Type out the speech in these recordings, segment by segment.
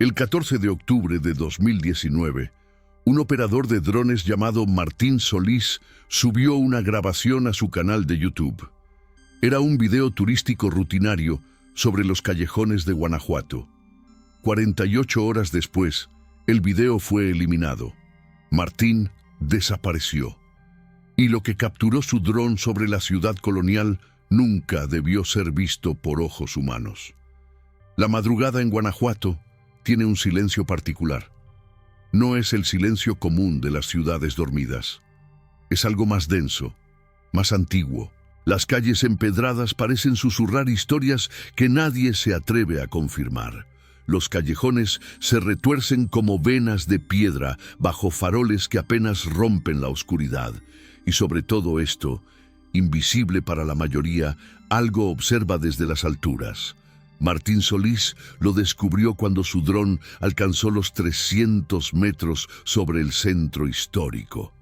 El 14 de octubre de 2019, un operador de drones llamado Martín Solís subió una grabación a su canal de YouTube. Era un video turístico rutinario sobre los callejones de Guanajuato. 48 horas después, el video fue eliminado. Martín desapareció. Y lo que capturó su dron sobre la ciudad colonial nunca debió ser visto por ojos humanos. La madrugada en Guanajuato tiene un silencio particular. No es el silencio común de las ciudades dormidas. Es algo más denso, más antiguo. Las calles empedradas parecen susurrar historias que nadie se atreve a confirmar. Los callejones se retuercen como venas de piedra bajo faroles que apenas rompen la oscuridad. Y sobre todo esto, invisible para la mayoría, algo observa desde las alturas. Martín Solís lo descubrió cuando su dron alcanzó los 300 metros sobre el centro histórico.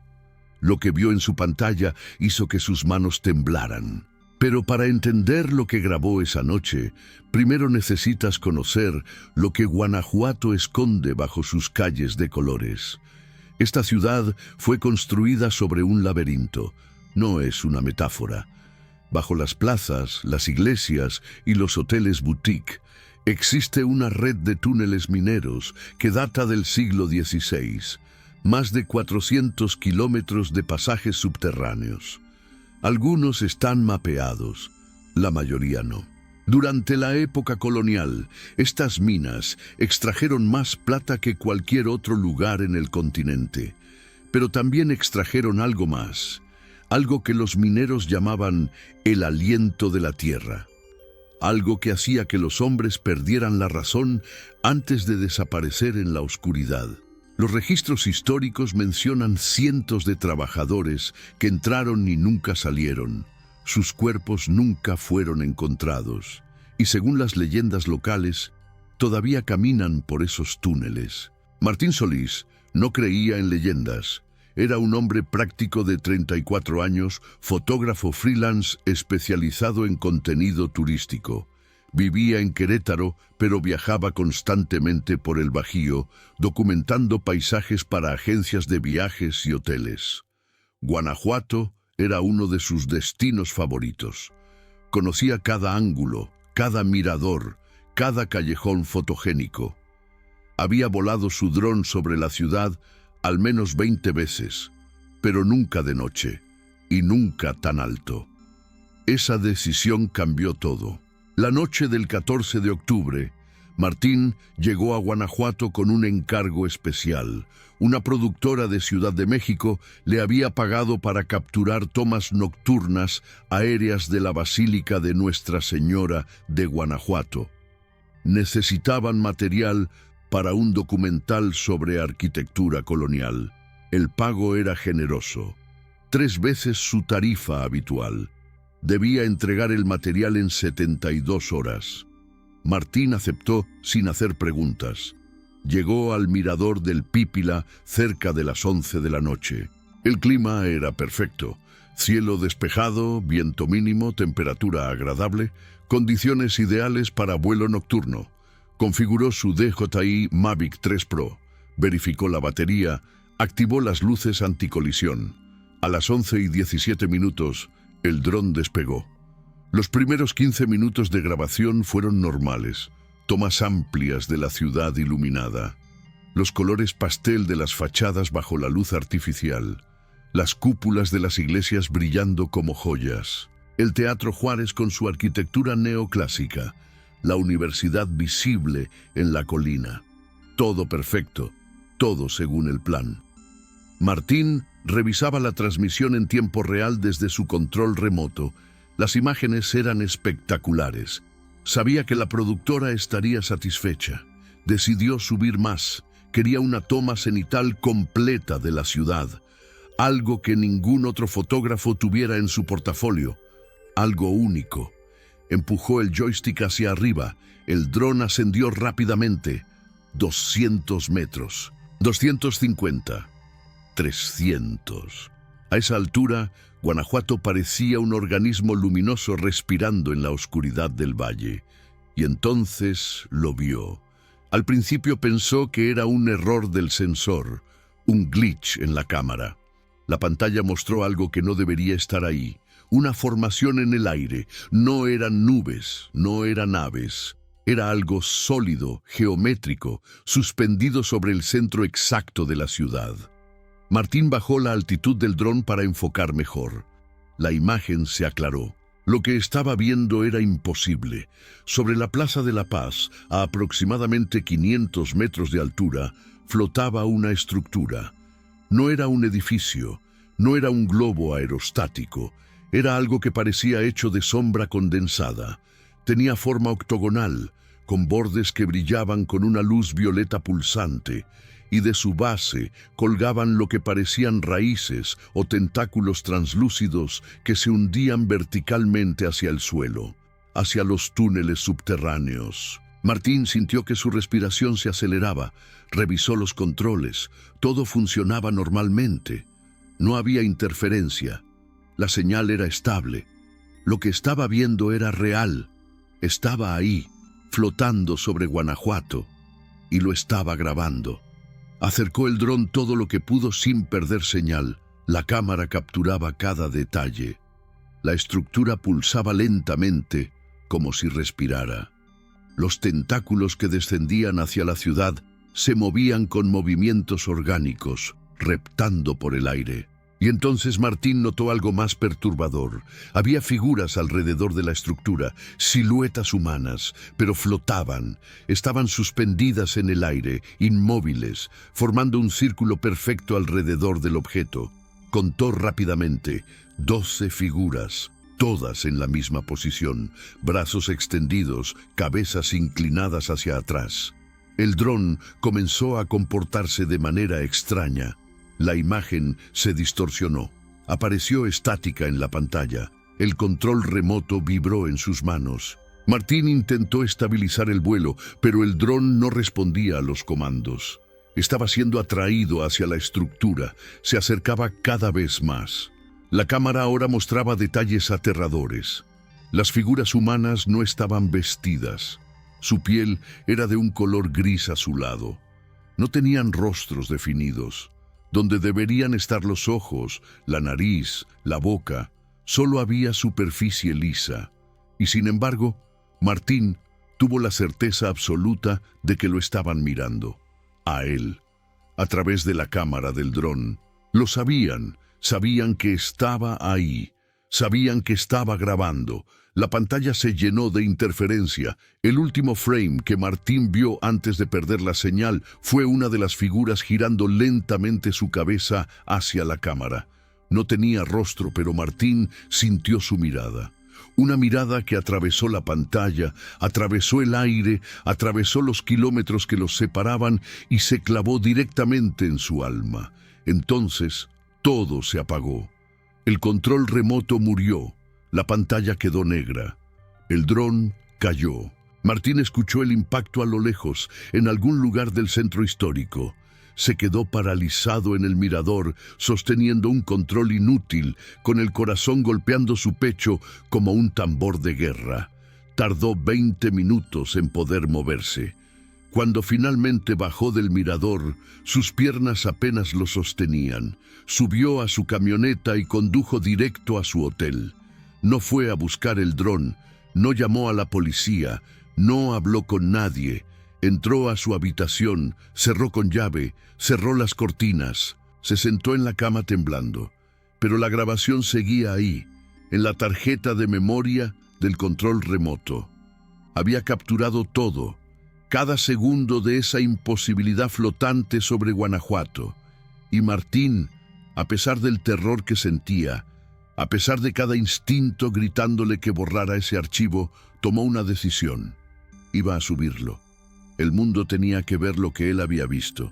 Lo que vio en su pantalla hizo que sus manos temblaran. Pero para entender lo que grabó esa noche, primero necesitas conocer lo que Guanajuato esconde bajo sus calles de colores. Esta ciudad fue construida sobre un laberinto, no es una metáfora. Bajo las plazas, las iglesias y los hoteles boutique, existe una red de túneles mineros que data del siglo XVI, más de 400 kilómetros de pasajes subterráneos. Algunos están mapeados, la mayoría no. Durante la época colonial, estas minas extrajeron más plata que cualquier otro lugar en el continente, pero también extrajeron algo más, algo que los mineros llamaban el aliento de la tierra, algo que hacía que los hombres perdieran la razón antes de desaparecer en la oscuridad. Los registros históricos mencionan cientos de trabajadores que entraron y nunca salieron. Sus cuerpos nunca fueron encontrados, y según las leyendas locales, todavía caminan por esos túneles. Martín Solís no creía en leyendas. Era un hombre práctico de 34 años, fotógrafo freelance especializado en contenido turístico. Vivía en Querétaro, pero viajaba constantemente por el Bajío, documentando paisajes para agencias de viajes y hoteles. Guanajuato era uno de sus destinos favoritos. Conocía cada ángulo, cada mirador, cada callejón fotogénico. Había volado su dron sobre la ciudad al menos 20 veces, pero nunca de noche, y nunca tan alto. Esa decisión cambió todo. La noche del 14 de octubre, Martín llegó a Guanajuato con un encargo especial. Una productora de Ciudad de México le había pagado para capturar tomas nocturnas aéreas de la Basílica de Nuestra Señora de Guanajuato. Necesitaban material para un documental sobre arquitectura colonial. El pago era generoso, 3 veces su tarifa habitual. Debía entregar el material en 72 horas. Martín aceptó sin hacer preguntas. Llegó al mirador del Pípila cerca de las 11 de la noche. El clima era perfecto. Cielo despejado, viento mínimo, temperatura agradable, condiciones ideales para vuelo nocturno. Configuró su DJI Mavic 3 Pro, verificó la batería, activó las luces anticolisión. A las 11:17, el dron despegó. Los primeros 15 minutos de grabación fueron normales, tomas amplias de la ciudad iluminada, los colores pastel de las fachadas bajo la luz artificial, las cúpulas de las iglesias brillando como joyas, el Teatro Juárez con su arquitectura neoclásica, la universidad visible en la colina. Todo perfecto, todo según el plan. Martín revisaba la transmisión en tiempo real desde su control remoto. Las imágenes eran espectaculares. Sabía que la productora estaría satisfecha. Decidió subir más. Quería una toma cenital completa de la ciudad. Algo que ningún otro fotógrafo tuviera en su portafolio. Algo único. Empujó el joystick hacia arriba. El dron ascendió rápidamente. 200 metros. 250. 300. A esa altura, Guanajuato parecía un organismo luminoso respirando en la oscuridad del valle. Y entonces lo vio. Al principio pensó que era un error del sensor, un glitch en la cámara. La pantalla mostró algo que no debería estar ahí, una formación en el aire. No eran nubes, no eran aves. Era algo sólido, geométrico, suspendido sobre el centro exacto de la ciudad. Martín bajó la altitud del dron para enfocar mejor. La imagen se aclaró. Lo que estaba viendo era imposible. Sobre la Plaza de la Paz, a aproximadamente 500 metros de altura, flotaba una estructura. No era un edificio, no era un globo aerostático, era algo que parecía hecho de sombra condensada. Tenía forma octogonal, con bordes que brillaban con una luz violeta pulsante, y de su base colgaban lo que parecían raíces o tentáculos translúcidos que se hundían verticalmente hacia el suelo, hacia los túneles subterráneos. Martín sintió que su respiración se aceleraba, revisó los controles, todo funcionaba normalmente. No había interferencia, la señal era estable. Lo que estaba viendo era real, estaba ahí, flotando sobre Guanajuato, y lo estaba grabando. Acercó el dron todo lo que pudo sin perder señal. La cámara capturaba cada detalle. La estructura pulsaba lentamente, como si respirara. Los tentáculos que descendían hacia la ciudad se movían con movimientos orgánicos, reptando por el aire. Y entonces Martín notó algo más perturbador. Había figuras alrededor de la estructura, siluetas humanas, pero flotaban. Estaban suspendidas en el aire, inmóviles, formando un círculo perfecto alrededor del objeto. Contó rápidamente: 12 figuras, todas en la misma posición, brazos extendidos, cabezas inclinadas hacia atrás. El dron comenzó a comportarse de manera extraña. La imagen se distorsionó. Apareció estática en la pantalla. El control remoto vibró en sus manos. Martín intentó estabilizar el vuelo, pero el dron no respondía a los comandos. Estaba siendo atraído hacia la estructura. Se acercaba cada vez más. La cámara ahora mostraba detalles aterradores. Las figuras humanas no estaban vestidas. Su piel era de un color gris azulado. No tenían rostros definidos. Donde deberían estar los ojos, la nariz, la boca, solo había superficie lisa. Y sin embargo, Martín tuvo la certeza absoluta de que lo estaban mirando. A él, a través de la cámara del dron. Lo sabían, sabían que estaba ahí, sabían que estaba grabando. La pantalla se llenó de interferencia. El último frame que Martín vio antes de perder la señal fue una de las figuras girando lentamente su cabeza hacia la cámara. No tenía rostro, pero Martín sintió su mirada. Una mirada que atravesó la pantalla, atravesó el aire, atravesó los kilómetros que los separaban y se clavó directamente en su alma. Entonces, todo se apagó. El control remoto murió. La pantalla quedó negra. El dron cayó. Martín escuchó el impacto a lo lejos, en algún lugar del centro histórico. Se quedó paralizado en el mirador, sosteniendo un control inútil, con el corazón golpeando su pecho como un tambor de guerra. Tardó 20 minutos en poder moverse. Cuando finalmente bajó del mirador, sus piernas apenas lo sostenían. Subió a su camioneta y condujo directo a su hotel. No fue a buscar el dron, no llamó a la policía, no habló con nadie. Entró a su habitación, cerró con llave, cerró las cortinas, se sentó en la cama temblando. Pero la grabación seguía ahí, en la tarjeta de memoria del control remoto. Había capturado todo, cada segundo de esa imposibilidad flotante sobre Guanajuato. Y Martín, a pesar del terror que sentía, a pesar de cada instinto gritándole que borrara ese archivo, tomó una decisión. Iba a subirlo. El mundo tenía que ver lo que él había visto.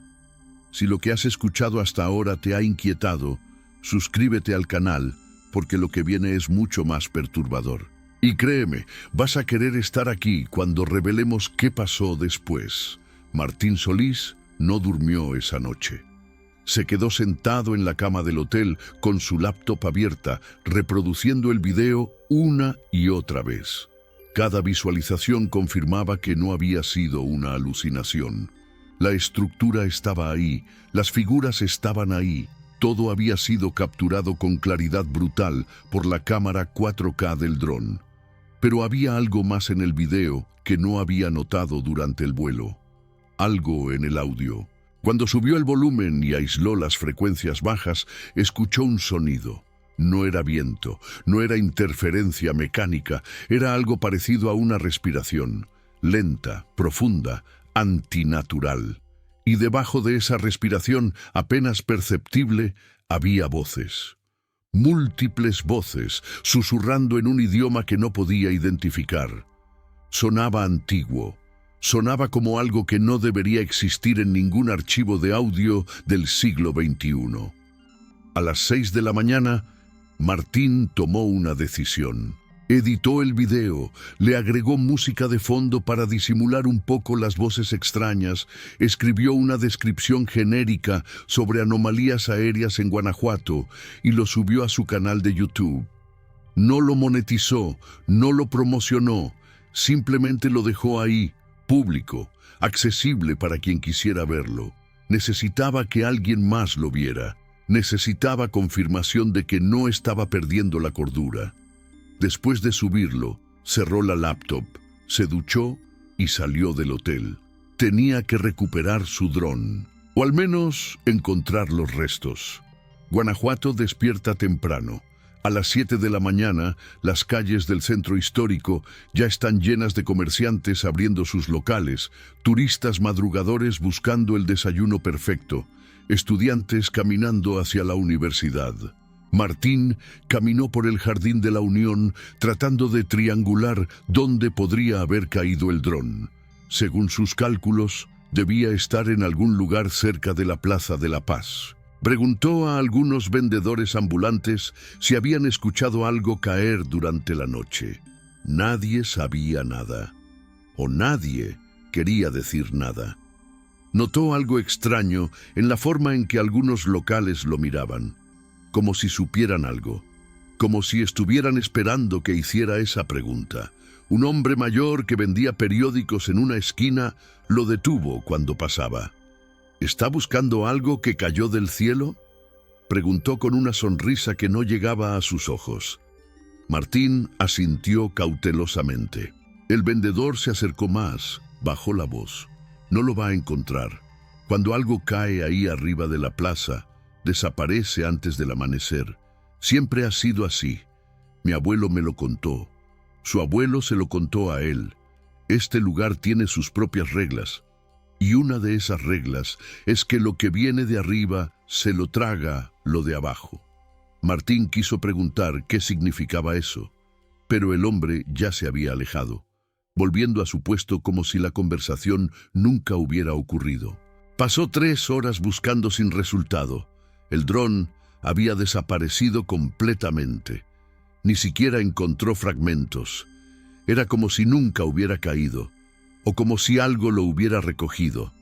Si lo que has escuchado hasta ahora te ha inquietado, suscríbete al canal, porque lo que viene es mucho más perturbador. Y créeme, vas a querer estar aquí cuando revelemos qué pasó después. Martín Solís no durmió esa noche. Se quedó sentado en la cama del hotel con su laptop abierta, reproduciendo el video una y otra vez. Cada visualización confirmaba que no había sido una alucinación. La estructura estaba ahí, las figuras estaban ahí. Todo había sido capturado con claridad brutal por la cámara 4K del dron. Pero había algo más en el video que no había notado durante el vuelo. Algo en el audio. Cuando subió el volumen y aisló las frecuencias bajas, escuchó un sonido. No era viento, no era interferencia mecánica, era algo parecido a una respiración, lenta, profunda, antinatural. Y debajo de esa respiración, apenas perceptible, había voces. Múltiples voces, susurrando en un idioma que no podía identificar. Sonaba antiguo. Sonaba como algo que no debería existir en ningún archivo de audio del siglo XXI. A las 6 de la mañana, Martín tomó una decisión. Editó el video, le agregó música de fondo para disimular un poco las voces extrañas, escribió una descripción genérica sobre anomalías aéreas en Guanajuato y lo subió a su canal de YouTube. No lo monetizó, no lo promocionó, simplemente lo dejó ahí, público, accesible para quien quisiera verlo. Necesitaba que alguien más lo viera. Necesitaba confirmación de que no estaba perdiendo la cordura. Después de subirlo, cerró la laptop, se duchó y salió del hotel. Tenía que recuperar su dron, o al menos encontrar los restos. Guanajuato despierta temprano. A las 7 de la mañana, las calles del centro histórico ya están llenas de comerciantes abriendo sus locales, turistas madrugadores buscando el desayuno perfecto, estudiantes caminando hacia la universidad. Martín caminó por el Jardín de la Unión tratando de triangular dónde podría haber caído el dron. Según sus cálculos, debía estar en algún lugar cerca de la Plaza de la Paz. Preguntó a algunos vendedores ambulantes si habían escuchado algo caer durante la noche. Nadie sabía nada, o nadie quería decir nada. Notó algo extraño en la forma en que algunos locales lo miraban, como si supieran algo, como si estuvieran esperando que hiciera esa pregunta. Un hombre mayor que vendía periódicos en una esquina lo detuvo cuando pasaba. ¿Está buscando algo que cayó del cielo?, preguntó con una sonrisa que no llegaba a sus ojos. Martín asintió cautelosamente. El vendedor se acercó más, bajó la voz. No lo va a encontrar. Cuando algo cae ahí arriba de la plaza, desaparece antes del amanecer. Siempre ha sido así. Mi abuelo me lo contó. Su abuelo se lo contó a él. Este lugar tiene sus propias reglas. Y una de esas reglas es que lo que viene de arriba se lo traga lo de abajo. Martín quiso preguntar qué significaba eso, pero el hombre ya se había alejado, volviendo a su puesto como si la conversación nunca hubiera ocurrido. Pasó 3 horas buscando sin resultado. El dron había desaparecido completamente. Ni siquiera encontró fragmentos. Era como si nunca hubiera caído, o como si algo lo hubiera recogido.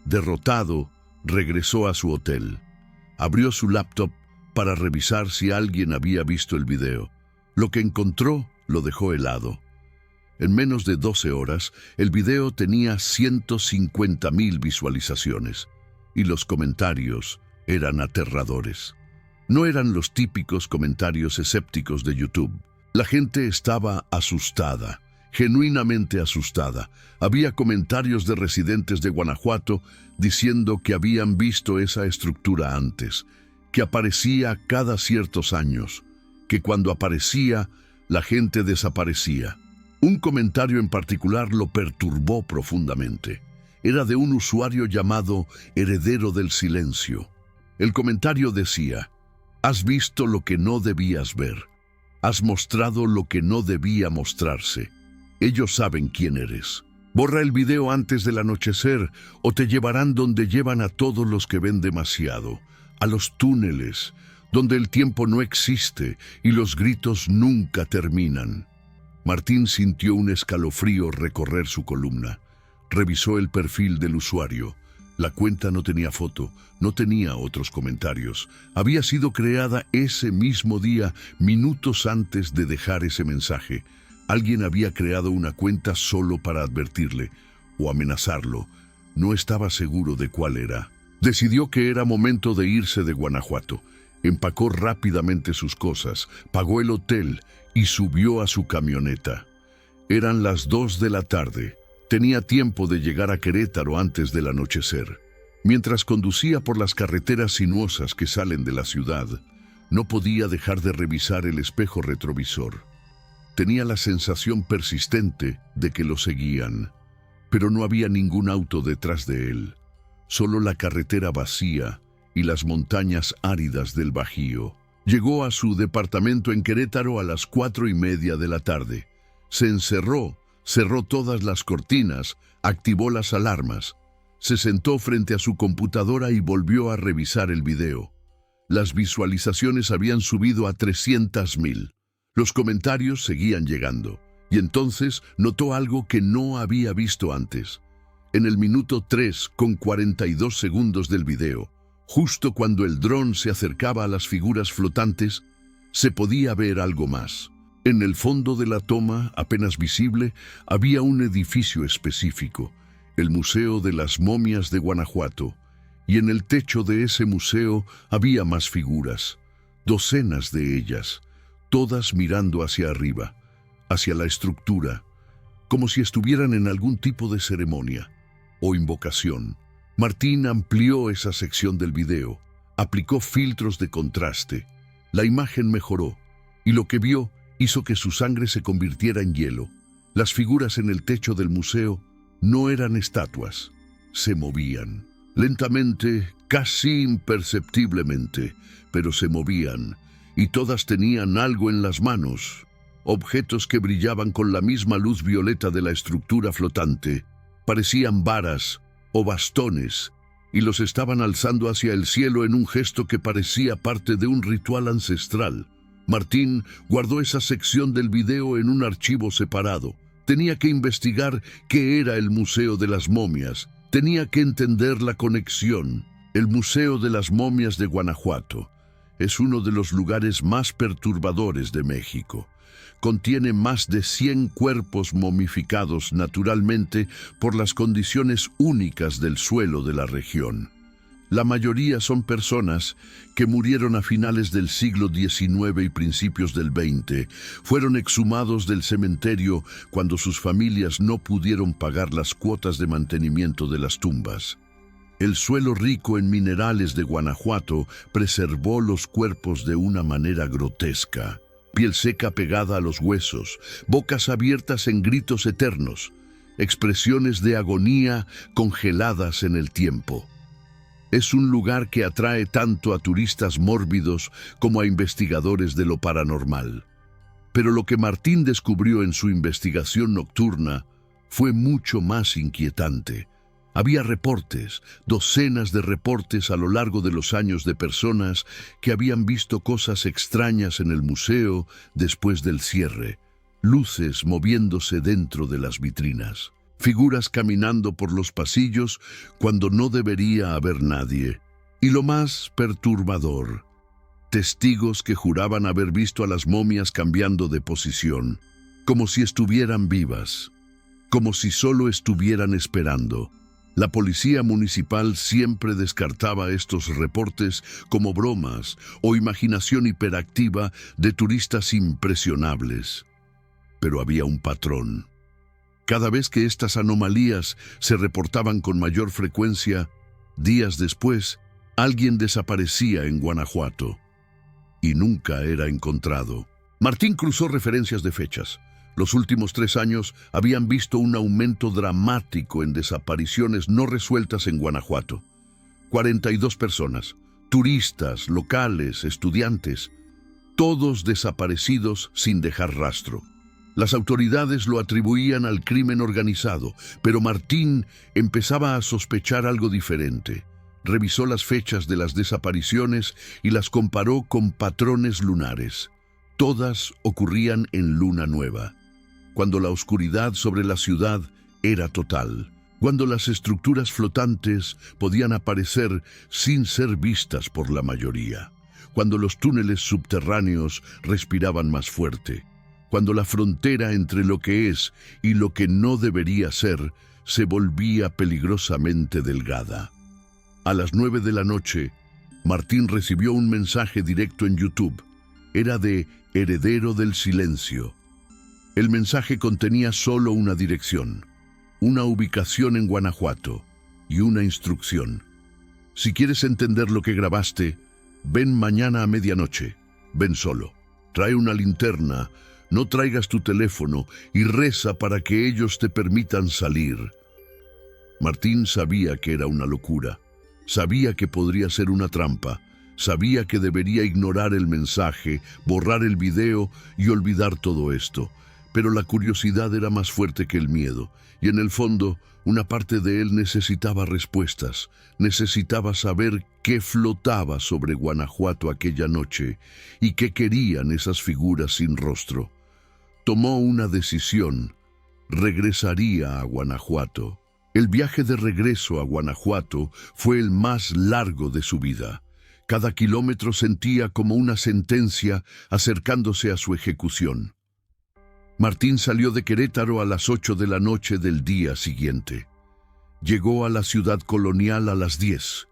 Derrotado, regresó a su hotel. Abrió su laptop para revisar si alguien había visto el video. Lo que encontró lo dejó helado. En menos de 12 horas, el video tenía 150,000 visualizaciones, y los comentarios eran aterradores. No eran los típicos comentarios escépticos de YouTube. La gente estaba asustada, genuinamente asustada. Había comentarios de residentes de Guanajuato diciendo que habían visto esa estructura antes, que aparecía cada ciertos años, que cuando aparecía, la gente desaparecía. Un comentario en particular lo perturbó profundamente. Era de un usuario llamado Heredero del Silencio. El comentario decía: «Has visto lo que no debías ver. Has mostrado lo que no debía mostrarse. Ellos saben quién eres. Borra el video antes del anochecer o te llevarán donde llevan a todos los que ven demasiado, a los túneles, donde el tiempo no existe y los gritos nunca terminan». Martín sintió un escalofrío recorrer su columna. Revisó el perfil del usuario. La cuenta no tenía foto, no tenía otros comentarios. Había sido creada ese mismo día, minutos antes de dejar ese mensaje. Alguien había creado una cuenta solo para advertirle o amenazarlo. No estaba seguro de cuál era. Decidió que era momento de irse de Guanajuato. Empacó rápidamente sus cosas, pagó el hotel y subió a su camioneta. Eran las 2 de la tarde. Tenía tiempo de llegar a Querétaro antes del anochecer. Mientras conducía por las carreteras sinuosas que salen de la ciudad, no podía dejar de revisar el espejo retrovisor. Tenía la sensación persistente de que lo seguían, pero no había ningún auto detrás de él. Solo la carretera vacía y las montañas áridas del Bajío. Llegó a su departamento en Querétaro a las 4:30 de la tarde. Se encerró, cerró todas las cortinas, activó las alarmas. Se sentó frente a su computadora y volvió a revisar el video. Las visualizaciones habían subido a 300,000. Los comentarios seguían llegando, y entonces notó algo que no había visto antes. En el minuto 3:42 del video, justo cuando el dron se acercaba a las figuras flotantes, se podía ver algo más. En el fondo de la toma, apenas visible, había un edificio específico, el Museo de las Momias de Guanajuato, y en el techo de ese museo había más figuras, docenas de ellas, todas mirando hacia arriba, hacia la estructura, como si estuvieran en algún tipo de ceremonia o invocación. Martín amplió esa sección del video, aplicó filtros de contraste. La imagen mejoró, y lo que vio hizo que su sangre se convirtiera en hielo. Las figuras en el techo del museo no eran estatuas, se movían. Lentamente, casi imperceptiblemente, pero se movían, y todas tenían algo en las manos, objetos que brillaban con la misma luz violeta de la estructura flotante. Parecían varas o bastones, y los estaban alzando hacia el cielo en un gesto que parecía parte de un ritual ancestral. Martín guardó esa sección del video en un archivo separado. Tenía que investigar qué era el Museo de las Momias. Tenía que entender la conexión. El Museo de las Momias de Guanajuato es uno de los lugares más perturbadores de México. Contiene más de 100 cuerpos momificados naturalmente por las condiciones únicas del suelo de la región. La mayoría son personas que murieron a finales del siglo XIX y principios del XX. Fueron exhumados del cementerio cuando sus familias no pudieron pagar las cuotas de mantenimiento de las tumbas. El suelo rico en minerales de Guanajuato preservó los cuerpos de una manera grotesca. Piel seca pegada a los huesos, bocas abiertas en gritos eternos, expresiones de agonía congeladas en el tiempo. Es un lugar que atrae tanto a turistas mórbidos como a investigadores de lo paranormal. Pero lo que Martín descubrió en su investigación nocturna fue mucho más inquietante. Había reportes, docenas de reportes a lo largo de los años de personas que habían visto cosas extrañas en el museo después del cierre, luces moviéndose dentro de las vitrinas, figuras caminando por los pasillos cuando no debería haber nadie, y lo más perturbador, testigos que juraban haber visto a las momias cambiando de posición, como si estuvieran vivas, como si solo estuvieran esperando. La policía municipal siempre descartaba estos reportes como bromas o imaginación hiperactiva de turistas impresionables. Pero había un patrón. Cada vez que estas anomalías se reportaban con mayor frecuencia, días después, alguien desaparecía en Guanajuato y nunca era encontrado. Martín cruzó referencias de fechas. Los últimos 3 años habían visto un aumento dramático en desapariciones no resueltas en Guanajuato. 42 personas, turistas, locales, estudiantes, todos desaparecidos sin dejar rastro. Las autoridades lo atribuían al crimen organizado, pero Martín empezaba a sospechar algo diferente. Revisó las fechas de las desapariciones y las comparó con patrones lunares. Todas ocurrían en luna nueva, cuando la oscuridad sobre la ciudad era total, cuando las estructuras flotantes podían aparecer sin ser vistas por la mayoría, cuando los túneles subterráneos respiraban más fuerte, cuando la frontera entre lo que es y lo que no debería ser se volvía peligrosamente delgada. A las 9 de la noche, Martín recibió un mensaje directo en YouTube. Era de Heredero del Silencio. El mensaje contenía solo una dirección, una ubicación en Guanajuato y una instrucción. Si quieres entender lo que grabaste, ven mañana a medianoche. Ven solo. Trae una linterna, no traigas tu teléfono y reza para que ellos te permitan salir. Martín sabía que era una locura. Sabía que podría ser una trampa. Sabía que debería ignorar el mensaje, borrar el video y olvidar todo esto. Pero la curiosidad era más fuerte que el miedo, y en el fondo, una parte de él necesitaba respuestas, necesitaba saber qué flotaba sobre Guanajuato aquella noche y qué querían esas figuras sin rostro. Tomó una decisión: regresaría a Guanajuato. El viaje de regreso a Guanajuato fue el más largo de su vida. Cada kilómetro sentía como una sentencia acercándose a su ejecución. Martín salió de Querétaro a las 8 de la noche del día siguiente. Llegó a la ciudad colonial a las 10.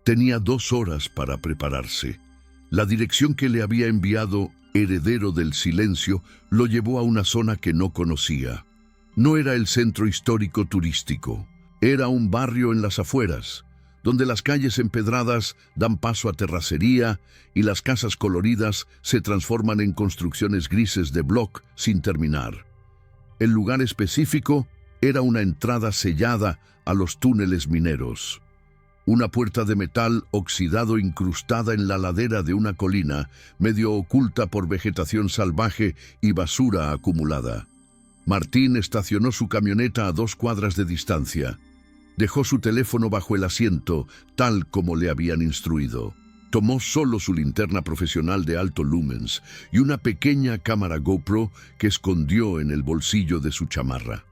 Tenía 2 horas para prepararse. La dirección que le había enviado Heredero del Silencio lo llevó a una zona que no conocía. No era el centro histórico turístico. Era un barrio en las afueras, donde las calles empedradas dan paso a terracería y las casas coloridas se transforman en construcciones grises de bloc sin terminar. El lugar específico era una entrada sellada a los túneles mineros. Una puerta de metal oxidado incrustada en la ladera de una colina, medio oculta por vegetación salvaje y basura acumulada. Martín estacionó su camioneta a 2 cuadras de distancia. Dejó su teléfono bajo el asiento, tal como le habían instruido. Tomó solo su linterna profesional de alto lumens y una pequeña cámara GoPro que escondió en el bolsillo de su chamarra.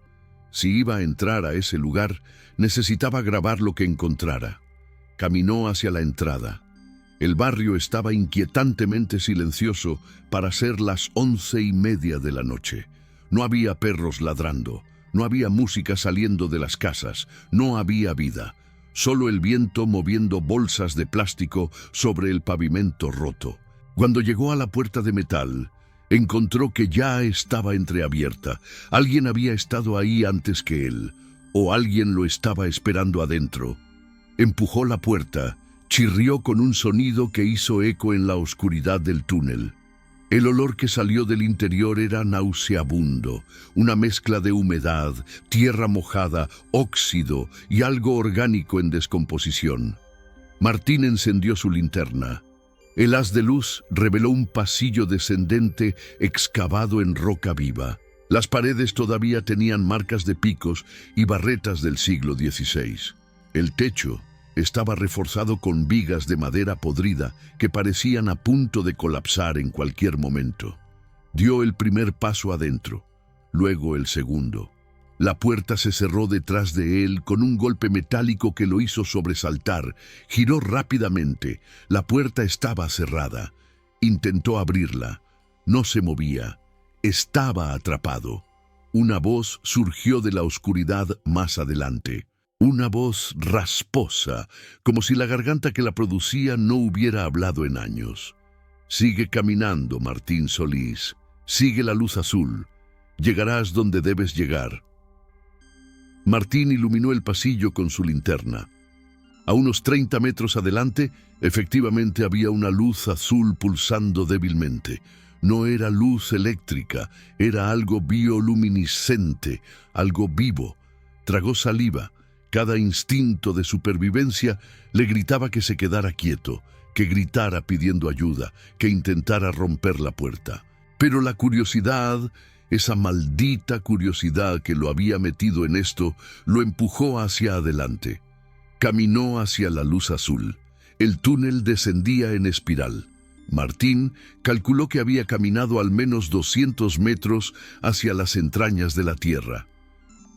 Si iba a entrar a ese lugar, necesitaba grabar lo que encontrara. Caminó hacia la entrada. El barrio estaba inquietantemente silencioso para ser las 11:30 de la noche. No había perros ladrando, no había música saliendo de las casas, no había vida. Solo el viento moviendo bolsas de plástico sobre el pavimento roto. Cuando llegó a la puerta de metal, encontró que ya estaba entreabierta. Alguien había estado ahí antes que él, o alguien lo estaba esperando adentro. Empujó la puerta, chirrió con un sonido que hizo eco en la oscuridad del túnel. El olor que salió del interior era nauseabundo, una mezcla de humedad, tierra mojada, óxido y algo orgánico en descomposición. Martín encendió su linterna. El haz de luz reveló un pasillo descendente excavado en roca viva. Las paredes todavía tenían marcas de picos y barretas del siglo XVI. El techo estaba reforzado con vigas de madera podrida que parecían a punto de colapsar en cualquier momento. Dio el primer paso adentro, luego el segundo. La puerta se cerró detrás de él con un golpe metálico que lo hizo sobresaltar. Giró rápidamente. La puerta estaba cerrada. Intentó abrirla. No se movía. Estaba atrapado. Una voz surgió de la oscuridad más adelante. Una voz rasposa, como si la garganta que la producía no hubiera hablado en años. Sigue caminando, Martín Solís. Sigue la luz azul. Llegarás donde debes llegar. Martín iluminó el pasillo con su linterna. A unos 30 metros adelante, efectivamente había una luz azul pulsando débilmente. No era luz eléctrica, era algo bioluminiscente, algo vivo. Tragó saliva. Cada instinto de supervivencia le gritaba que se quedara quieto, que gritara pidiendo ayuda, que intentara romper la puerta. Pero la curiosidad, esa maldita curiosidad que lo había metido en esto, lo empujó hacia adelante. Caminó hacia la luz azul. El túnel descendía en espiral. Martín calculó que había caminado al menos 200 metros hacia las entrañas de la tierra.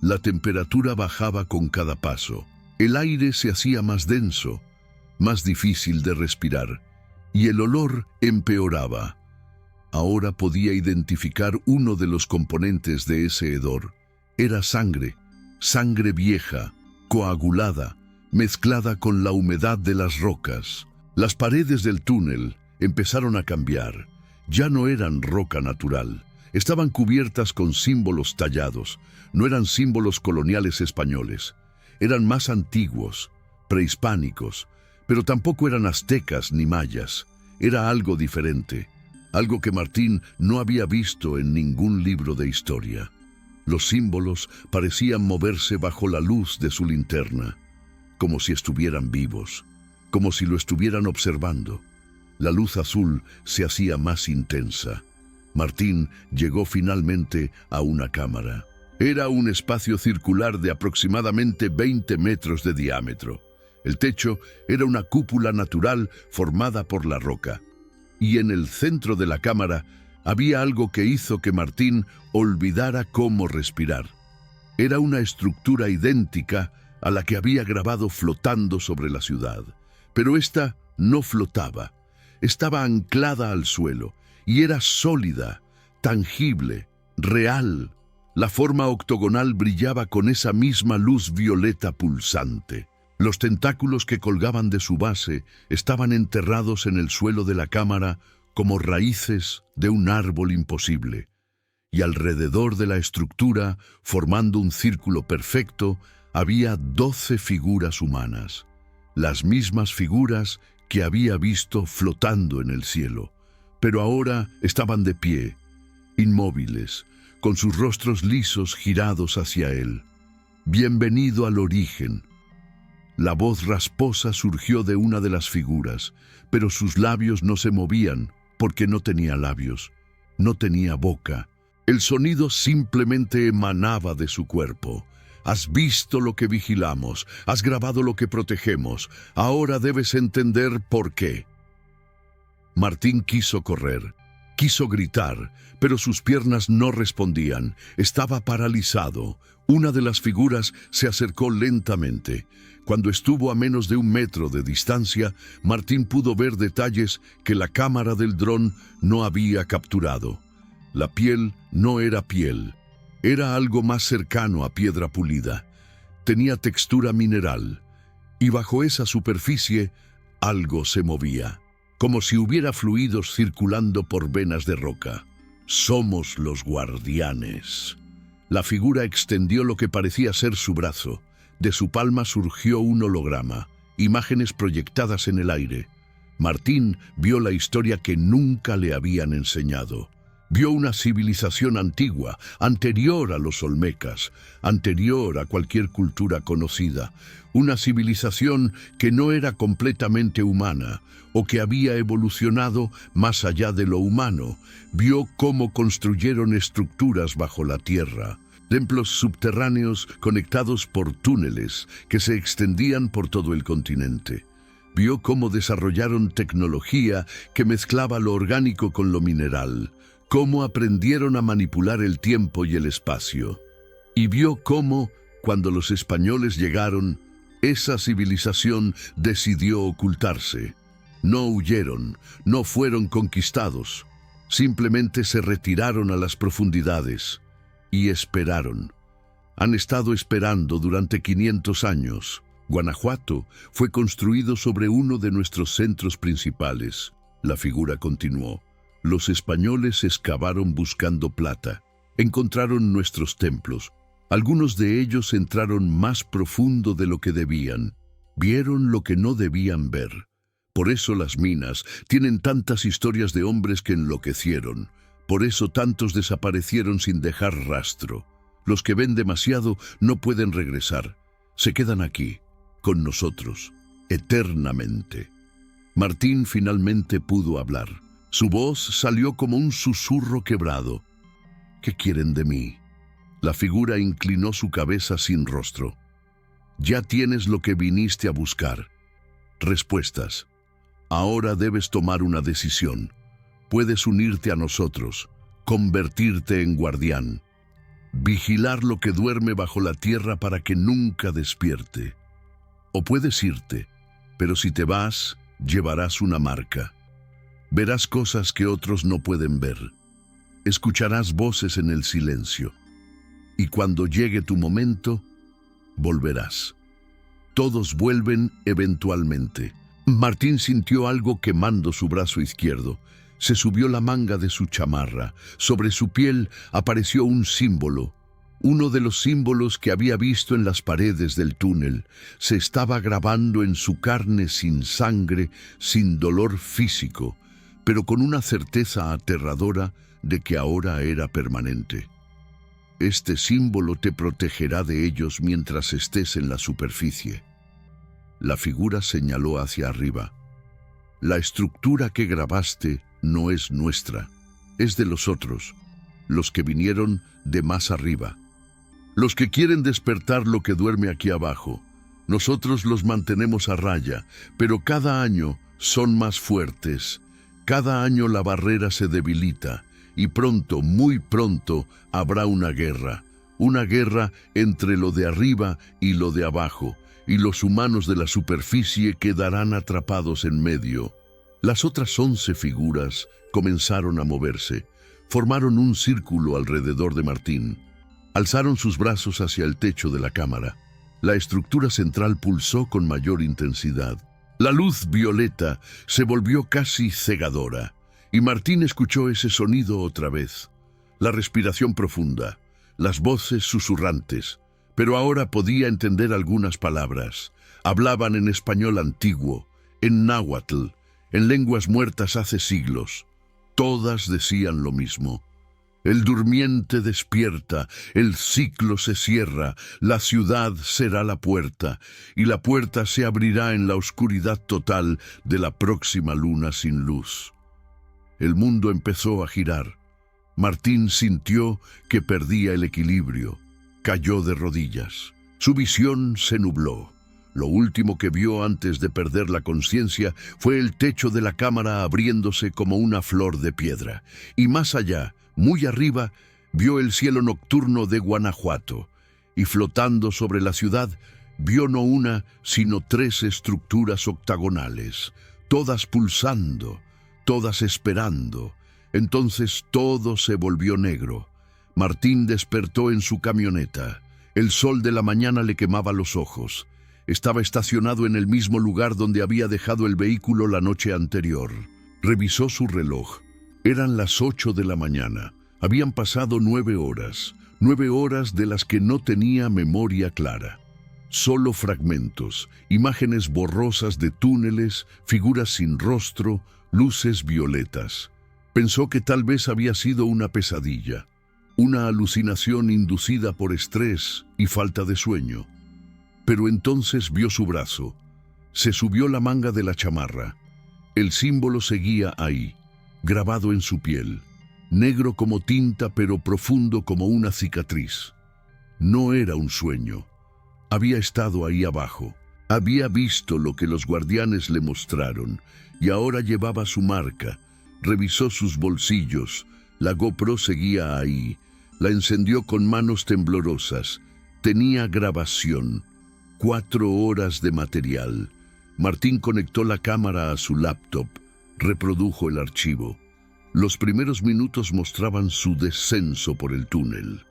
La temperatura bajaba con cada paso. El aire se hacía más denso, más difícil de respirar, y el olor empeoraba. Ahora podía identificar uno de los componentes de ese hedor. Era sangre, sangre vieja, coagulada, mezclada con la humedad de las rocas. Las paredes del túnel empezaron a cambiar. Ya no eran roca natural. Estaban cubiertas con símbolos tallados. No eran símbolos coloniales españoles. Eran más antiguos, prehispánicos, pero tampoco eran aztecas ni mayas. Era algo diferente, algo que Martín no había visto en ningún libro de historia. Los símbolos parecían moverse bajo la luz de su linterna, como si estuvieran vivos, como si lo estuvieran observando. La luz azul se hacía más intensa. Martín llegó finalmente a una cámara. Era un espacio circular de aproximadamente 20 metros de diámetro. El techo era una cúpula natural formada por la roca. Y en el centro de la cámara había algo que hizo que Martín olvidara cómo respirar. Era una estructura idéntica a la que había grabado flotando sobre la ciudad. Pero esta no flotaba. Estaba anclada al suelo y era sólida, tangible, real. La forma octogonal brillaba con esa misma luz violeta pulsante. Los tentáculos que colgaban de su base estaban enterrados en el suelo de la cámara como raíces de un árbol imposible. Y alrededor de la estructura, formando un círculo perfecto, había 12 figuras humanas. Las mismas figuras que había visto flotando en el cielo. Pero ahora estaban de pie, inmóviles, con sus rostros lisos girados hacia él. «Bienvenido al origen». La voz rasposa surgió de una de las figuras, pero sus labios no se movían porque no tenía labios, no tenía boca. El sonido simplemente emanaba de su cuerpo. «Has visto lo que vigilamos, has grabado lo que protegemos, ahora debes entender por qué». Martín quiso correr, quiso gritar, pero sus piernas no respondían. Estaba paralizado. Una de las figuras se acercó lentamente. Cuando estuvo a menos de 1 metro de distancia, Martín pudo ver detalles que la cámara del dron no había capturado. La piel no era piel. Era algo más cercano a piedra pulida. Tenía textura mineral. Y bajo esa superficie, algo se movía, como si hubiera fluidos circulando por venas de roca. «Somos los guardianes». La figura extendió lo que parecía ser su brazo. De su palma surgió un holograma, imágenes proyectadas en el aire. Martín vio la historia que nunca le habían enseñado. Vio una civilización antigua, anterior a los olmecas, anterior a cualquier cultura conocida. Una civilización que no era completamente humana o que había evolucionado más allá de lo humano. Vio cómo construyeron estructuras bajo la tierra, templos subterráneos conectados por túneles que se extendían por todo el continente. Vio cómo desarrollaron tecnología que mezclaba lo orgánico con lo mineral, cómo aprendieron a manipular el tiempo y el espacio. Y vio cómo, cuando los españoles llegaron, esa civilización decidió ocultarse. No huyeron, no fueron conquistados. Simplemente se retiraron a las profundidades y esperaron. Han estado esperando durante 500 años. Guanajuato fue construido sobre uno de nuestros centros principales. La figura continuó. Los españoles excavaron buscando plata. Encontraron nuestros templos. Algunos de ellos entraron más profundo de lo que debían. Vieron lo que no debían ver. Por eso las minas tienen tantas historias de hombres que enloquecieron. Por eso tantos desaparecieron sin dejar rastro. Los que ven demasiado no pueden regresar. Se quedan aquí, con nosotros, eternamente. Martín finalmente pudo hablar. Su voz salió como un susurro quebrado. «¿Qué quieren de mí?» La figura inclinó su cabeza sin rostro. «Ya tienes lo que viniste a buscar. Respuestas. Ahora debes tomar una decisión. Puedes unirte a nosotros, convertirte en guardián, vigilar lo que duerme bajo la tierra para que nunca despierte. O puedes irte, pero si te vas, llevarás una marca. Verás cosas que otros no pueden ver. Escucharás voces en el silencio. Y cuando llegue tu momento, volverás. Todos vuelven eventualmente. Martín sintió algo quemando su brazo izquierdo. Se subió la manga de su chamarra. Sobre su piel apareció un símbolo. Uno de los símbolos que había visto en las paredes del túnel. Se estaba grabando en su carne sin sangre, sin dolor físico, pero con una certeza aterradora de que ahora era permanente. Este símbolo te protegerá de ellos mientras estés en la superficie. La figura señaló hacia arriba. La estructura que grabaste no es nuestra, es de los otros, los que vinieron de más arriba. Los que quieren despertar lo que duerme aquí abajo. Nosotros los mantenemos a raya, pero cada año son más fuertes. Cada año la barrera se debilita y pronto, muy pronto, habrá una guerra entre lo de arriba y lo de abajo, y los humanos de la superficie quedarán atrapados en medio. Las otras 11 figuras comenzaron a moverse, formaron un círculo alrededor de Martín. Alzaron sus brazos hacia el techo de la cámara. La estructura central pulsó con mayor intensidad. La luz violeta se volvió casi cegadora, y Martín escuchó ese sonido otra vez. La respiración profunda, las voces susurrantes, pero ahora podía entender algunas palabras. Hablaban en español antiguo, en náhuatl, en lenguas muertas hace siglos. Todas decían lo mismo. El durmiente despierta, el ciclo se cierra, la ciudad será la puerta, y la puerta se abrirá en la oscuridad total de la próxima luna sin luz. El mundo empezó a girar. Martín sintió que perdía el equilibrio. Cayó de rodillas. Su visión se nubló. Lo último que vio antes de perder la conciencia fue el techo de la cámara abriéndose como una flor de piedra. Y más allá, muy arriba, vio el cielo nocturno de Guanajuato, y flotando sobre la ciudad, vio no una, sino 3 estructuras octagonales, todas pulsando, todas esperando. Entonces todo se volvió negro. Martín despertó en su camioneta. El sol de la mañana le quemaba los ojos. Estaba estacionado en el mismo lugar donde había dejado el vehículo la noche anterior. Revisó su reloj. Eran las 8 de la mañana. Habían pasado 9 horas. 9 horas de las que no tenía memoria clara. Solo fragmentos, imágenes borrosas de túneles, figuras sin rostro, luces violetas. Pensó que tal vez había sido una pesadilla, una alucinación inducida por estrés y falta de sueño. Pero entonces vio su brazo. Se subió la manga de la chamarra. El símbolo seguía ahí, grabado en su piel, negro como tinta pero profundo como una cicatriz. No era un sueño. Había estado ahí abajo. Había visto lo que los guardianes le mostraron y ahora llevaba su marca. Revisó sus bolsillos. La GoPro seguía ahí. La encendió con manos temblorosas. Tenía grabación. 4 horas de material. Martín conectó la cámara a su laptop. Reprodujo el archivo. Los primeros minutos mostraban su descenso por el túnel.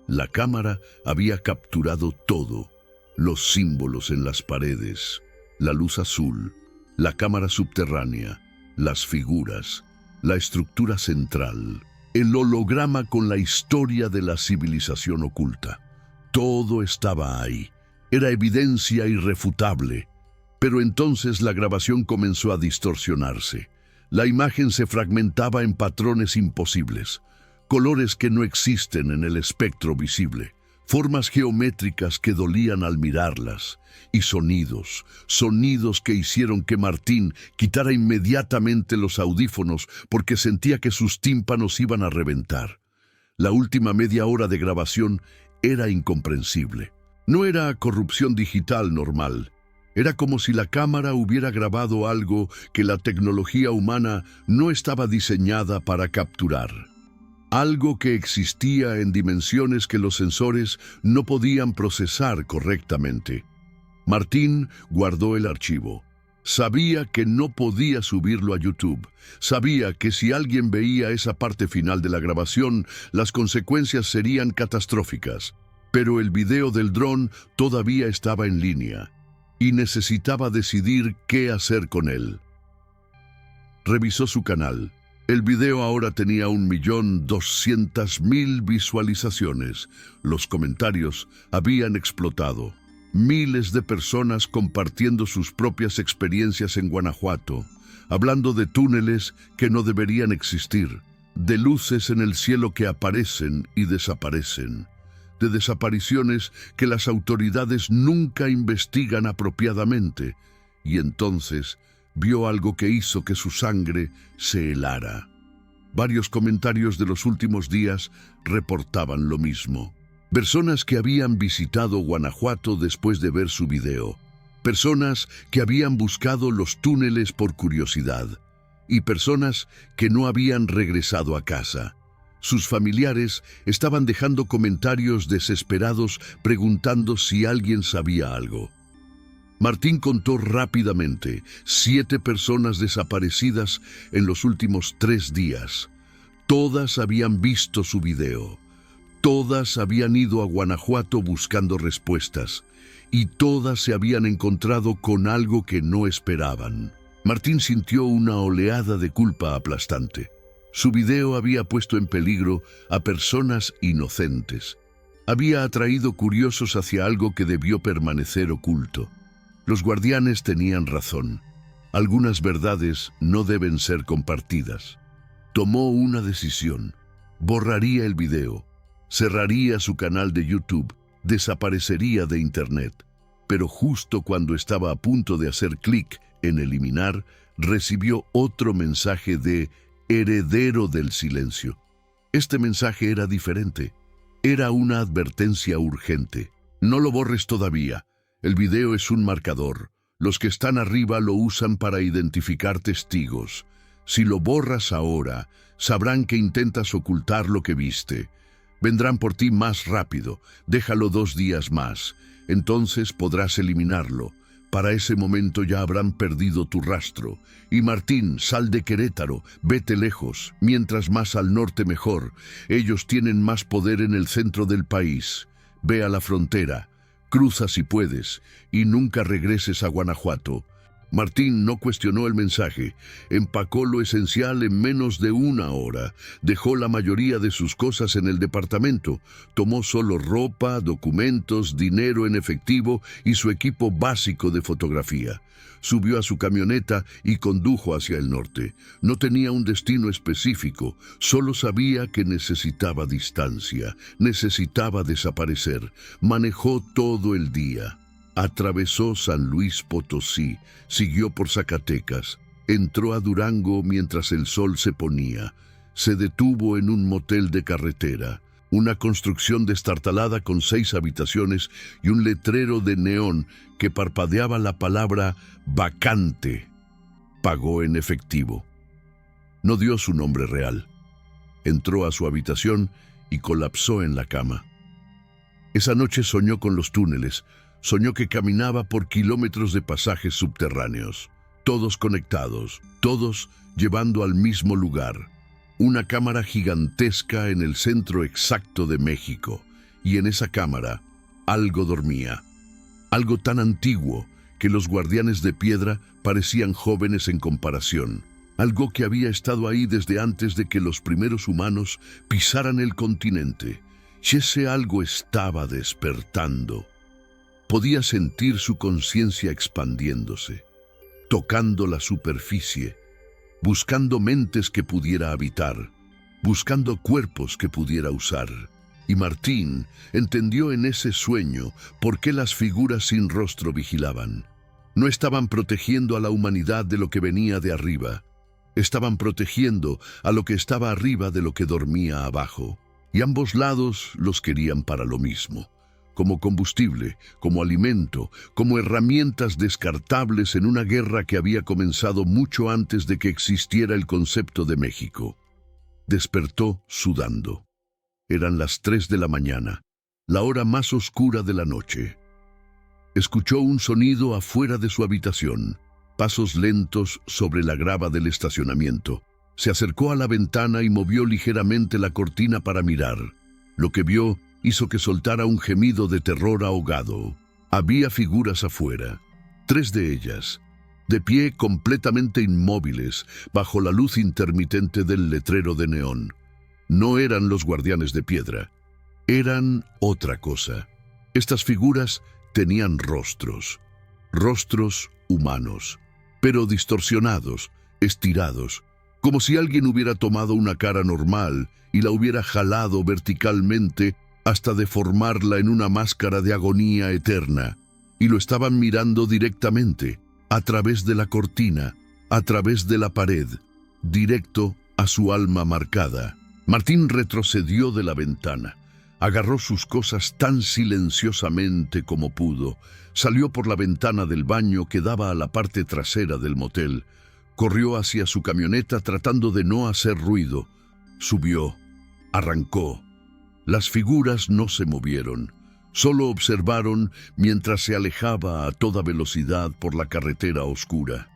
La cámara había capturado todo. Los símbolos en las paredes, la luz azul, la cámara subterránea, las figuras, la estructura central, el holograma con la historia de la civilización oculta. Todo estaba ahí. Era evidencia irrefutable. Pero entonces la grabación comenzó a distorsionarse. La imagen se fragmentaba en patrones imposibles, colores que no existen en el espectro visible, formas geométricas que dolían al mirarlas, y sonidos que hicieron que Martín quitara inmediatamente los audífonos porque sentía que sus tímpanos iban a reventar. La última media hora de grabación era incomprensible. No era corrupción digital normal. Era como si la cámara hubiera grabado algo que la tecnología humana no estaba diseñada para capturar. Algo que existía en dimensiones que los sensores no podían procesar correctamente. Martín guardó el archivo. Sabía que no podía subirlo a YouTube. Sabía que si alguien veía esa parte final de la grabación, las consecuencias serían catastróficas. Pero el video del dron todavía estaba en línea y necesitaba decidir qué hacer con él. Revisó su canal. El video ahora tenía 1.200.000 visualizaciones. Los comentarios habían explotado. Miles de personas compartiendo sus propias experiencias en Guanajuato, hablando de túneles que no deberían existir, de luces en el cielo que aparecen y desaparecen, de desapariciones que las autoridades nunca investigan apropiadamente. Y entonces vio algo que hizo que su sangre se helara. Varios comentarios de los últimos días reportaban lo mismo. Personas que habían visitado Guanajuato después de ver su video. Personas que habían buscado los túneles por curiosidad. Y personas que no habían regresado a casa. Sus familiares estaban dejando comentarios desesperados preguntando si alguien sabía algo. Martín contó rápidamente 7 personas desaparecidas en los últimos 3 días. Todas habían visto su video. Todas habían ido a Guanajuato buscando respuestas. Y todas se habían encontrado con algo que no esperaban. Martín sintió una oleada de culpa aplastante. Su video había puesto en peligro a personas inocentes. Había atraído curiosos hacia algo que debió permanecer oculto. Los guardianes tenían razón. Algunas verdades no deben ser compartidas. Tomó una decisión. Borraría el video. Cerraría su canal de YouTube. Desaparecería de Internet. Pero justo cuando estaba a punto de hacer clic en eliminar, recibió otro mensaje de heredero del silencio. Este mensaje era diferente. Era una advertencia urgente. No lo borres todavía. El video es un marcador. Los que están arriba lo usan para identificar testigos. Si lo borras ahora, sabrán que intentas ocultar lo que viste. Vendrán por ti más rápido. Déjalo 2 días más. Entonces podrás eliminarlo. Para ese momento ya habrán perdido tu rastro. Y Martín, sal de Querétaro, vete lejos. Mientras más al norte mejor. Ellos tienen más poder en el centro del país. Ve a la frontera. Cruza si puedes, y nunca regreses a Guanajuato. Martín no cuestionó el mensaje, empacó lo esencial en menos de 1 hora, dejó la mayoría de sus cosas en el departamento, tomó solo ropa, documentos, dinero en efectivo y su equipo básico de fotografía. Subió a su camioneta y condujo hacia el norte. No tenía un destino específico, solo sabía que necesitaba distancia, necesitaba desaparecer. Manejó todo el día. Atravesó San Luis Potosí, siguió por Zacatecas, entró a Durango mientras el sol se ponía. Se detuvo en un motel de carretera. Una construcción destartalada con 6 habitaciones y un letrero de neón que parpadeaba la palabra vacante. Pagó en efectivo. No dio su nombre real. Entró a su habitación y colapsó en la cama. Esa noche soñó con los túneles. Soñó que caminaba por kilómetros de pasajes subterráneos, todos conectados, todos llevando al mismo lugar. Una cámara gigantesca en el centro exacto de México, y en esa cámara algo dormía. Algo tan antiguo que los guardianes de piedra parecían jóvenes en comparación. Algo que había estado ahí desde antes de que los primeros humanos pisaran el continente. Y ese algo estaba despertando. Podía sentir su conciencia expandiéndose, tocando la superficie, buscando mentes que pudiera habitar, buscando cuerpos que pudiera usar. Y Martín entendió en ese sueño por qué las figuras sin rostro vigilaban. No estaban protegiendo a la humanidad de lo que venía de arriba. Estaban protegiendo a lo que estaba arriba de lo que dormía abajo. Y ambos lados los querían para lo mismo. Como combustible, como alimento, como herramientas descartables en una guerra que había comenzado mucho antes de que existiera el concepto de México. Despertó sudando. Eran las 3 de la mañana, la hora más oscura de la noche. Escuchó un sonido afuera de su habitación. pasos lentos sobre la grava del estacionamiento. Se acercó a la ventana y movió ligeramente la cortina para mirar. Lo que vio hizo que soltara un gemido de terror ahogado. Había figuras afuera, 3 de ellas, de pie completamente inmóviles bajo la luz intermitente del letrero de neón. No eran los guardianes de piedra, eran otra cosa. Estas figuras tenían rostros humanos, pero distorsionados, estirados, como si alguien hubiera tomado una cara normal y la hubiera jalado verticalmente hasta deformarla en una máscara de agonía eterna, y lo estaban mirando directamente, a través de la cortina, a través de la pared, directo a su alma marcada. Martín retrocedió de la ventana, agarró sus cosas tan silenciosamente como pudo, salió por la ventana del baño que daba a la parte trasera del motel, corrió hacia su camioneta tratando de no hacer ruido, subió, arrancó. Las figuras no se movieron, solo observaron mientras se alejaba a toda velocidad por la carretera oscura.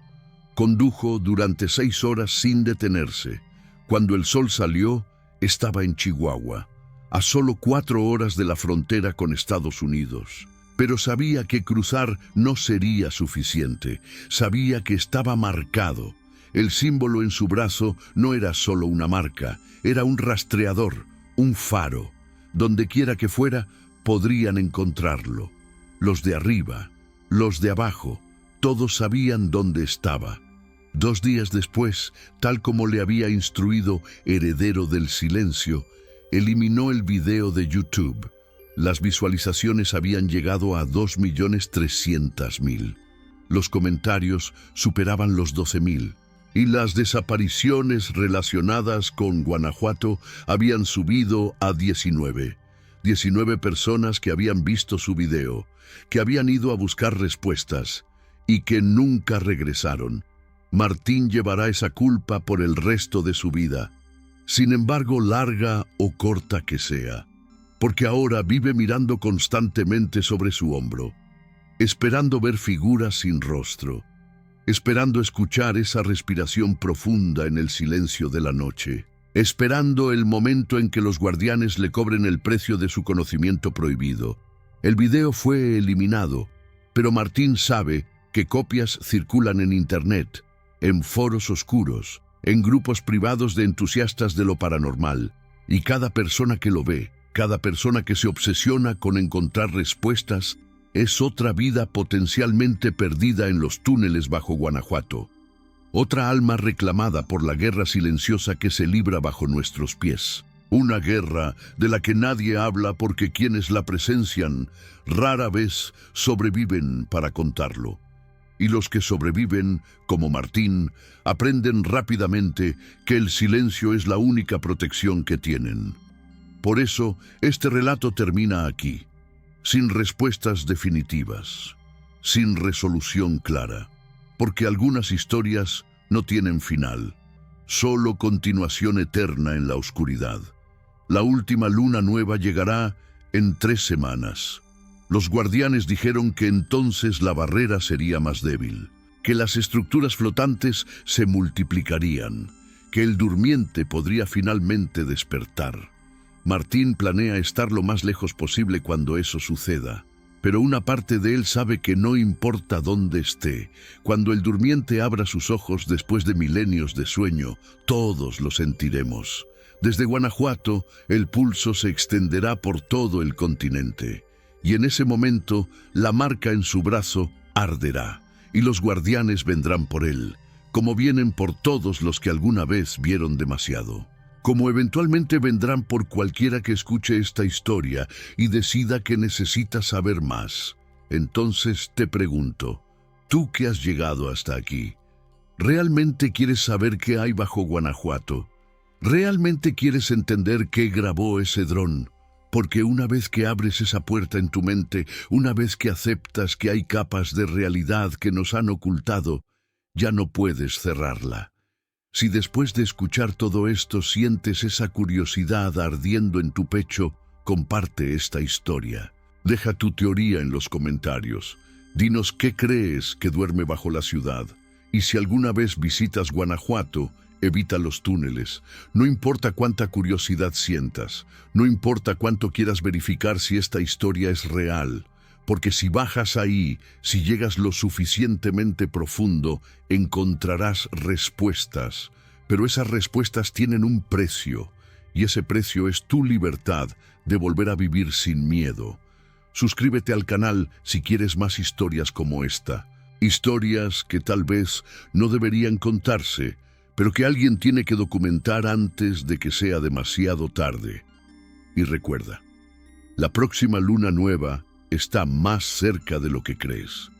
Condujo durante 6 horas sin detenerse. Cuando el sol salió, estaba en Chihuahua, a solo 4 horas de la frontera con Estados Unidos. Pero sabía que cruzar no sería suficiente. Sabía que estaba marcado. El símbolo en su brazo no era solo una marca, era un rastreador, un faro. Donde quiera que fuera, podrían encontrarlo. Los de arriba, los de abajo, todos sabían dónde estaba. 2 días después, tal como le había instruido Heredero del Silencio, eliminó el video de YouTube. Las visualizaciones habían llegado a 2.300.000. Los comentarios superaban los 12.000. Y las desapariciones relacionadas con Guanajuato habían subido a 19. 19 personas que habían visto su video, que habían ido a buscar respuestas y que nunca regresaron. Martín llevará esa culpa por el resto de su vida, sin embargo, larga o corta que sea, porque ahora vive mirando constantemente sobre su hombro, esperando ver figuras sin rostro, esperando escuchar esa respiración profunda en el silencio de la noche, esperando el momento en que los guardianes le cobren el precio de su conocimiento prohibido. El video fue eliminado, pero Martín sabe que copias circulan en Internet, en foros oscuros, en grupos privados de entusiastas de lo paranormal, y cada persona que lo ve, cada persona que se obsesiona con encontrar respuestas, es otra vida potencialmente perdida en los túneles bajo Guanajuato. Otra alma reclamada por la guerra silenciosa que se libra bajo nuestros pies. Una guerra de la que nadie habla porque quienes la presencian rara vez sobreviven para contarlo. Y los que sobreviven, como Martín, aprenden rápidamente que el silencio es la única protección que tienen. Por eso, este relato termina aquí, sin respuestas definitivas, sin resolución clara, porque algunas historias no tienen final, solo continuación eterna en la oscuridad. La última luna nueva llegará en 3 semanas. Los guardianes dijeron que entonces la barrera sería más débil, que las estructuras flotantes se multiplicarían, que el durmiente podría finalmente despertar. Martín planea estar lo más lejos posible cuando eso suceda, pero una parte de él sabe que no importa dónde esté, cuando el durmiente abra sus ojos después de milenios de sueño, todos lo sentiremos. Desde Guanajuato, el pulso se extenderá por todo el continente, y en ese momento, la marca en su brazo arderá, y los guardianes vendrán por él, como vienen por todos los que alguna vez vieron demasiado. Como eventualmente vendrán por cualquiera que escuche esta historia y decida que necesita saber más. Entonces te pregunto, tú que has llegado hasta aquí, ¿realmente quieres saber qué hay bajo Guanajuato? ¿Realmente quieres entender qué grabó ese dron? Porque una vez que abres esa puerta en tu mente, una vez que aceptas que hay capas de realidad que nos han ocultado, ya no puedes cerrarla. Si después de escuchar todo esto sientes esa curiosidad ardiendo en tu pecho, comparte esta historia. Deja tu teoría en los comentarios. Dinos qué crees que duerme bajo la ciudad. Y si alguna vez visitas Guanajuato, evita los túneles. No importa cuánta curiosidad sientas, no importa cuánto quieras verificar si esta historia es real, porque si bajas ahí, si llegas lo suficientemente profundo, encontrarás respuestas. Pero esas respuestas tienen un precio, y ese precio es tu libertad de volver a vivir sin miedo. Suscríbete al canal si quieres más historias como esta. Historias que tal vez no deberían contarse, pero que alguien tiene que documentar antes de que sea demasiado tarde. Y recuerda, la próxima luna nueva está más cerca de lo que crees.